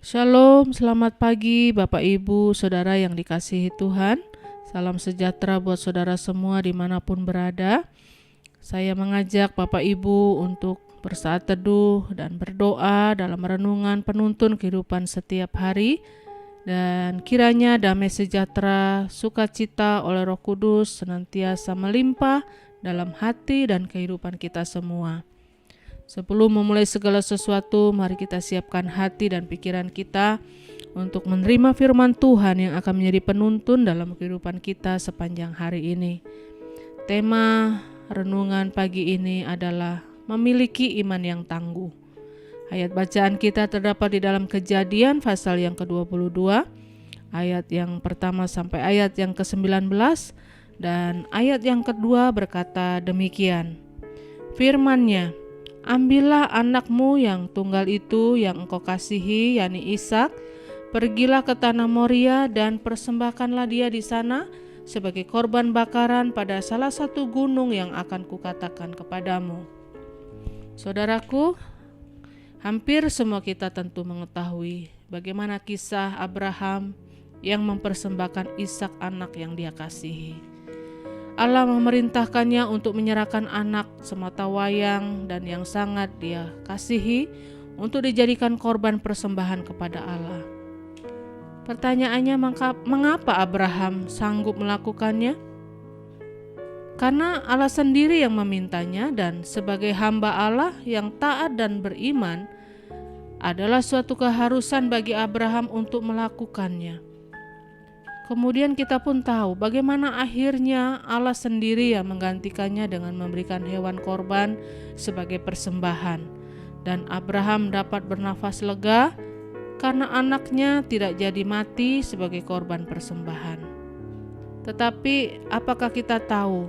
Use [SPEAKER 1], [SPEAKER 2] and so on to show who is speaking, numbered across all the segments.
[SPEAKER 1] Shalom, selamat pagi Bapak Ibu, Saudara yang dikasihi Tuhan. Salam sejahtera buat saudara semua dimanapun berada. Saya mengajak Bapak Ibu untuk bersaat teduh dan berdoa dalam renungan penuntun kehidupan setiap hari. Dan kiranya damai sejahtera, sukacita oleh Roh Kudus senantiasa melimpah dalam hati dan kehidupan kita semua. Sebelum memulai segala sesuatu, mari kita siapkan hati dan pikiran kita untuk menerima firman Tuhan yang akan menjadi penuntun dalam kehidupan kita sepanjang hari ini. Tema renungan pagi ini adalah memiliki iman yang tangguh. Ayat bacaan kita terdapat di dalam Kejadian pasal yang ke-22, ayat yang pertama sampai ayat yang ke-19, dan ayat yang kedua berkata demikian. Firman-Nya, ambillah anakmu yang tunggal itu yang engkau kasihi, yakni Ishak, pergilah ke tanah Moria dan persembahkanlah dia di sana sebagai korban bakaran pada salah satu gunung yang akan kukatakan kepadamu. Saudaraku, hampir semua kita tentu mengetahui bagaimana kisah Abraham yang mempersembahkan Ishak, anak yang dia kasihi. Allah memerintahkannya untuk menyerahkan anak sematawayang dan yang sangat dia kasihi untuk dijadikan korban persembahan kepada Allah. Pertanyaannya, mengapa Abraham sanggup melakukannya? Karena Allah sendiri yang memintanya, dan sebagai hamba Allah yang taat dan beriman adalah suatu keharusan bagi Abraham untuk melakukannya. Kemudian kita pun tahu bagaimana akhirnya Allah sendiri yang menggantikannya dengan memberikan hewan korban sebagai persembahan. Dan Abraham dapat bernafas lega karena anaknya tidak jadi mati sebagai korban persembahan. Tetapi apakah kita tahu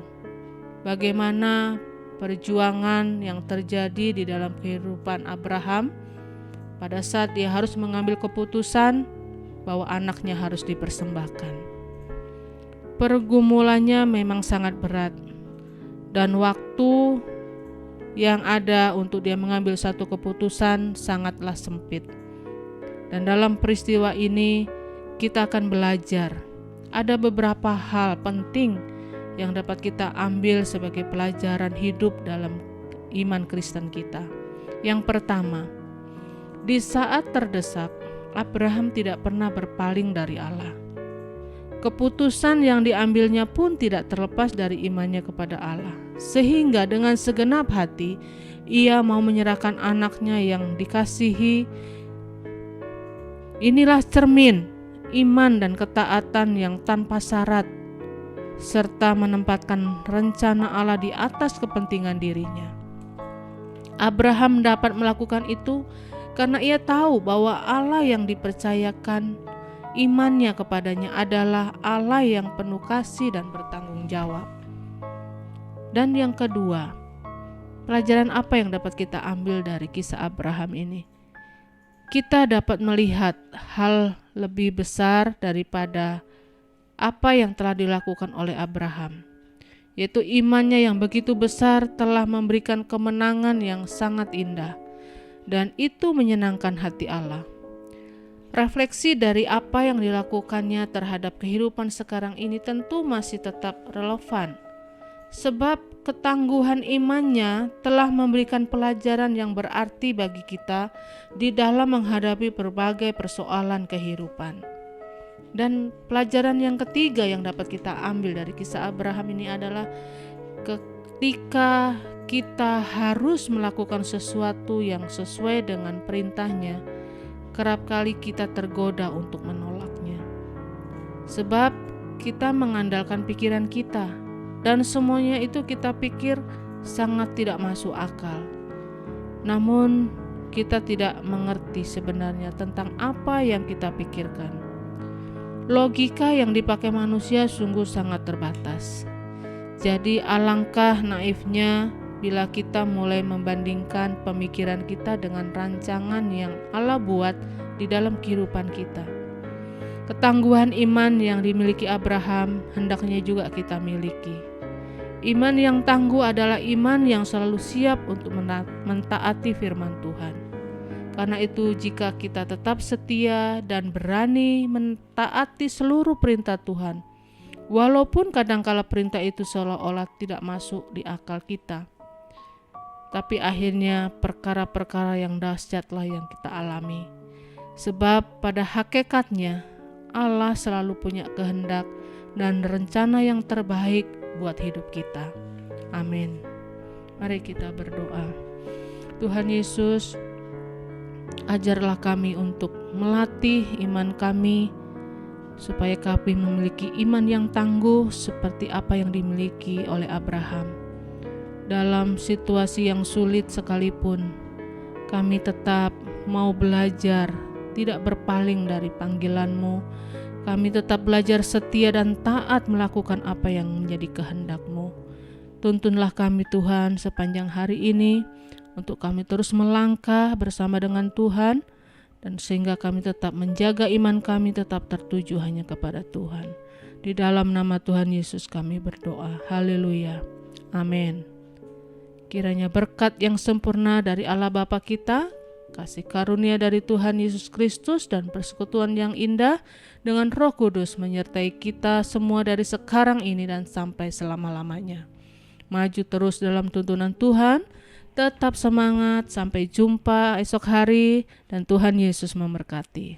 [SPEAKER 1] bagaimana perjuangan yang terjadi di dalam kehidupan Abraham pada saat dia harus mengambil keputusan bahwa anaknya harus dipersembahkan? Pergumulannya memang sangat berat, dan waktu yang ada untuk dia mengambil satu keputusan sangatlah sempit. Dan dalam peristiwa ini kita akan belajar ada beberapa hal penting yang dapat kita ambil sebagai pelajaran hidup dalam iman Kristen kita. Yang pertama, di saat terdesak, Abraham tidak pernah berpaling dari Allah. Keputusan yang diambilnya pun tidak terlepas dari imannya kepada Allah, sehingga dengan segenap hati ia mau menyerahkan anaknya yang dikasihi. Inilah cermin iman dan ketaatan yang tanpa syarat, serta menempatkan rencana Allah di atas kepentingan dirinya. Abraham dapat melakukan itu karena ia tahu bahwa Allah yang dipercayakan imannya kepadanya adalah Allah yang penuh kasih dan bertanggung jawab. Dan yang kedua, pelajaran apa yang dapat kita ambil dari kisah Abraham ini? Kita dapat melihat hal lebih besar daripada apa yang telah dilakukan oleh Abraham, yaitu imannya yang begitu besar telah memberikan kemenangan yang sangat indah. Dan itu menyenangkan hati Allah. Refleksi dari apa yang dilakukannya terhadap kehidupan sekarang ini tentu masih tetap relevan, sebab ketangguhan imannya telah memberikan pelajaran yang berarti bagi kita di dalam menghadapi berbagai persoalan kehidupan. Dan pelajaran yang ketiga yang dapat kita ambil dari kisah Abraham ini adalah ketika kita harus melakukan sesuatu yang sesuai dengan perintahnya, kerap kali kita tergoda untuk menolaknya. Sebab kita mengandalkan pikiran kita, dan semuanya itu kita pikir sangat tidak masuk akal. Namun kita tidak mengerti sebenarnya tentang apa yang kita pikirkan. Logika yang dipakai manusia sungguh sangat terbatas. Jadi alangkah naifnya bila kita mulai membandingkan pemikiran kita dengan rancangan yang Allah buat di dalam kehidupan kita. Ketangguhan iman yang dimiliki Abraham hendaknya juga kita miliki. Iman yang tangguh adalah iman yang selalu siap untuk mentaati firman Tuhan. Karena itu jika kita tetap setia dan berani mentaati seluruh perintah Tuhan, walaupun kadangkala perintah itu seolah-olah tidak masuk di akal kita, tapi akhirnya perkara-perkara yang dahsyatlah yang kita alami. Sebab pada hakikatnya Allah selalu punya kehendak dan rencana yang terbaik buat hidup kita. Amin. Mari kita berdoa. Tuhan Yesus, ajarlah kami untuk melatih iman kami, supaya kami memiliki iman yang tangguh seperti apa yang dimiliki oleh Abraham. Dalam situasi yang sulit sekalipun, kami tetap mau belajar, tidak berpaling dari panggilan-Mu. Kami tetap belajar setia dan taat melakukan apa yang menjadi kehendak-Mu. Tuntunlah kami Tuhan sepanjang hari ini, untuk kami terus melangkah bersama dengan Tuhan, dan sehingga kami tetap menjaga iman kami tetap tertuju hanya kepada Tuhan. Di dalam nama Tuhan Yesus kami berdoa. Haleluya. Amin. Kiranya berkat yang sempurna dari Allah Bapa kita, kasih karunia dari Tuhan Yesus Kristus, dan persekutuan yang indah dengan Roh Kudus menyertai kita semua dari sekarang ini dan sampai selama-lamanya. Maju terus dalam tuntunan Tuhan, tetap semangat, sampai jumpa esok hari, dan Tuhan Yesus memberkati.